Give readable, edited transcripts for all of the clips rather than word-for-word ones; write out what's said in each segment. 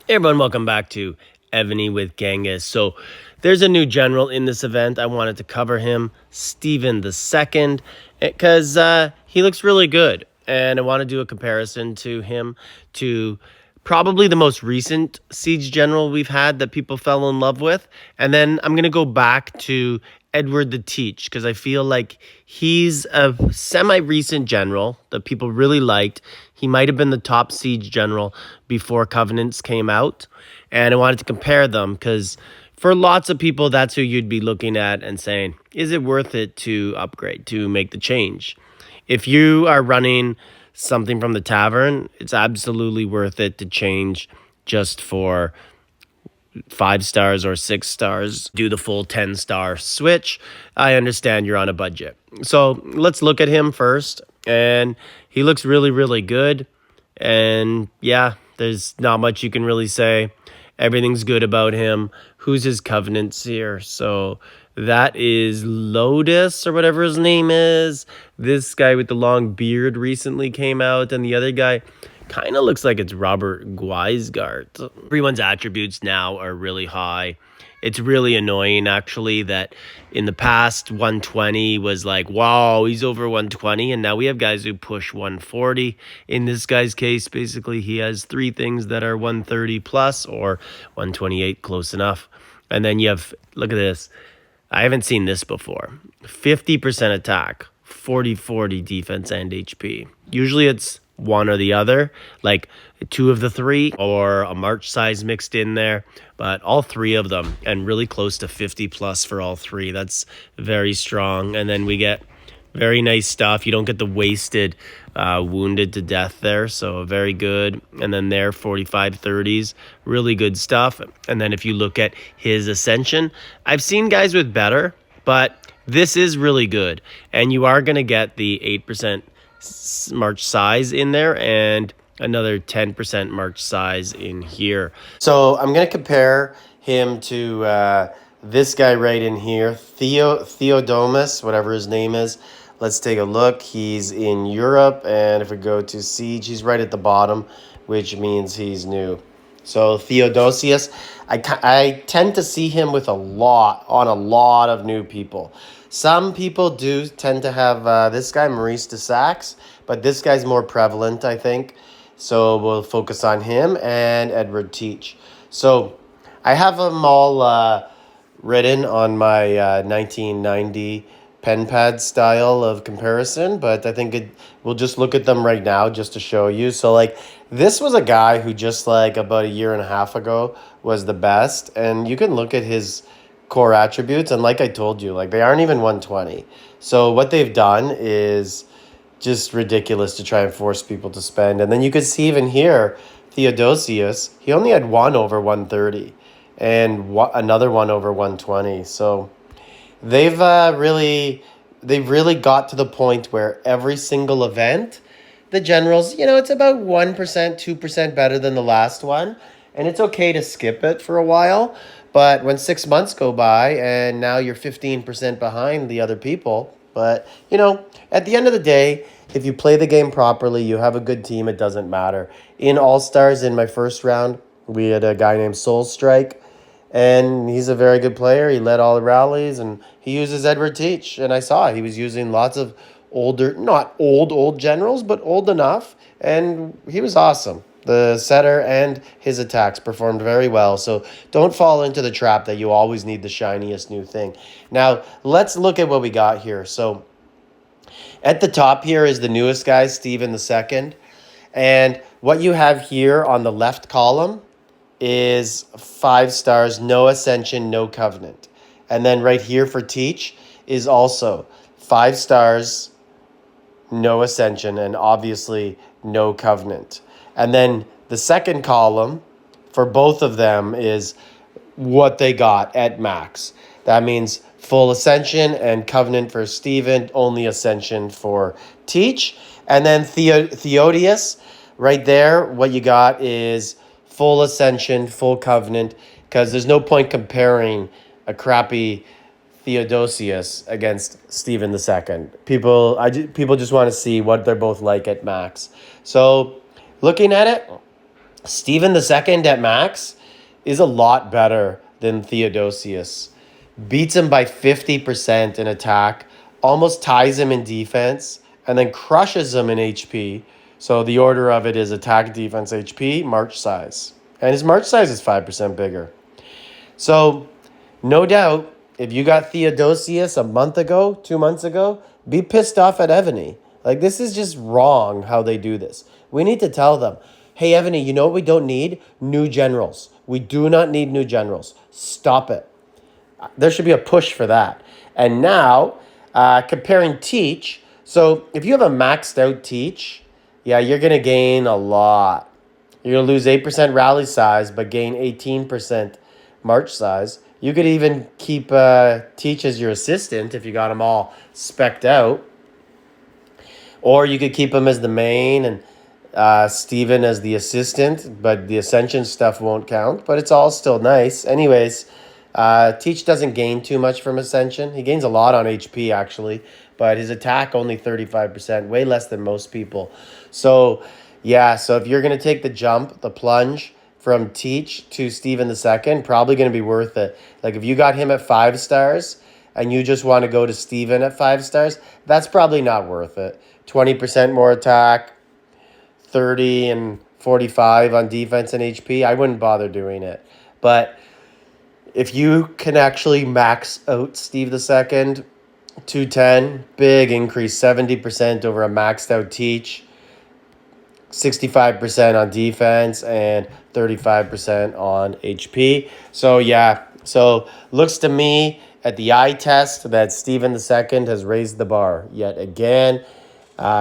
Hey everyone, welcome back to Evony with Genghis. So there's a new general in this event. I wanted to cover him, Stephen the Second, because he looks really good. And I want to do a comparison to him to probably the most recent siege general we've had that people fell in love with. And then I'm going to go back to Edward the Teach because I feel like he's a semi-recent general that people really liked. He might have been the top siege general before Covenants came out. And I wanted to compare them because for lots of people, that's who you'd be looking at and saying, is it worth it to upgrade, to make the change? If you are running something from the tavern, it's absolutely worth it to change just for 5 stars or 6 stars, do the full 10-star switch. I understand you're on a budget. So let's look at him first. And he looks really, really good. And yeah, there's not much you can really say. Everything's good about him. Who's his covenants here? So that is Lotus or whatever his name is. This guy with the long beard recently came out. And the other guy kind of looks like it's Robert Guisgart. Everyone's attributes now are really high. It's really annoying, actually, that in the past, 120 was like, wow, he's over 120. And now we have guys who push 140. In this guy's case, basically, he has 3 things that are 130 plus or 128, close enough. And then you have, look at this. I haven't seen this before. 50% attack, 40-40 defense and HP. Usually it's one or the other, like 2 of the 3 or a march size mixed in there, but all 3 of them and really close to 50 plus for all 3. That's very strong. And then we get very nice stuff. You don't get the wasted wounded to death there, so very good. And then there 45-30s, really good stuff. And then if you look at his Ascension, I've seen guys with better, but this is really good. And you are going to get the 8% march size in there and another 10% march size in here. So I'm going to compare him to this guy right in here, Theodomus, whatever his name is. Let's take a look. He's in Europe, and if we go to Siege, he's right at the bottom, which means he's new. So Theodosius, I tend to see him with a lot of new people. Some people do tend to have this guy, Maurice de Saxe, but this guy's more prevalent, I think. So we'll focus on him and Edward Teach. So I have them all written on my 1990 pen pad style of comparison, but I think we'll just look at them right now just to show you. So like this was a guy who just like about a year and a half ago was the best, and you can look at his core attributes, and like I told you, like they aren't even 120. So what they've done is just ridiculous to try and force people to spend. And then you could see even here, Theodosius, he only had 1 over 130 and another 1 over 120. So they've really got to the point where every single event, the generals, it's about 1%, 2% better than the last one. And it's okay to skip it for a while. But when 6 months go by and now you're 15% behind the other people, but, at the end of the day, if you play the game properly, you have a good team, it doesn't matter. In All-Stars, in my first round, we had a guy named Soul Strike, and he's a very good player. He led all the rallies, and he uses Edward Teach. And I saw he was using lots of older, not old generals, but old enough, and he was awesome. The setter and his attacks performed very well. So don't fall into the trap that you always need the shiniest new thing. Now, let's look at what we got here. So at the top here is the newest guy, Stephen the Second. And what you have here on the left column is 5 stars, no Ascension, no Covenant. And then right here for Teach is also 5 stars, no Ascension, and obviously no Covenant. And then the second column for both of them is what they got at max. That means full Ascension and Covenant for Stephen, only Ascension for Teach. And then Theodius, right there, what you got is full Ascension, full Covenant, because there's no point comparing a crappy Theodosius against Stephen II. People just want to see what they're both like at max. So looking at it, Stephen the second at max is a lot better than Theodosius. Beats him by 50% in attack, almost ties him in defense, and then crushes him in HP. So the order of it is attack, defense, HP, march size. And his march size is 5% bigger. So no doubt, if you got Theodosius a month ago, 2 months ago, be pissed off at Evony. Like, this is just wrong how they do this. We need to tell them, hey, Evony, you know what we don't need? New generals. We do not need new generals. Stop it. There should be a push for that. And now, comparing Teach. So if you have a maxed out Teach, yeah, you're going to gain a lot. You're going to lose 8% rally size, but gain 18% march size. You could even keep Teach as your assistant if you got them all specced out. Or you could keep him as the main and Steven as the assistant, but the Ascension stuff won't count. But it's all still nice. Anyways, Teach doesn't gain too much from Ascension. He gains a lot on HP, actually. But his attack only 35%, way less than most people. So, yeah, so if you're going to take the jump, the plunge from Teach to Steven the second, probably going to be worth it. Like, if you got him at 5 stars and you just want to go to Steven at 5 stars, that's probably not worth it. 20% more attack, 30 and 45 on defense and HP. I wouldn't bother doing it. But if you can actually max out Steve the second, 210, big increase, 70% over a maxed out Teach, 65% on defense, and 35% on HP. So, yeah. So, looks to me at the eye test that Steven the second has raised the bar yet again.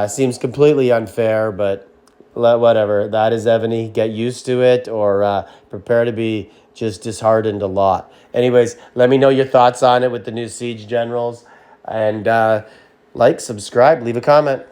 Seems completely unfair, but whatever. That is Evony. Get used to it, or prepare to be just disheartened a lot. Anyways, let me know your thoughts on it with the new Siege Generals. And like, subscribe, leave a comment.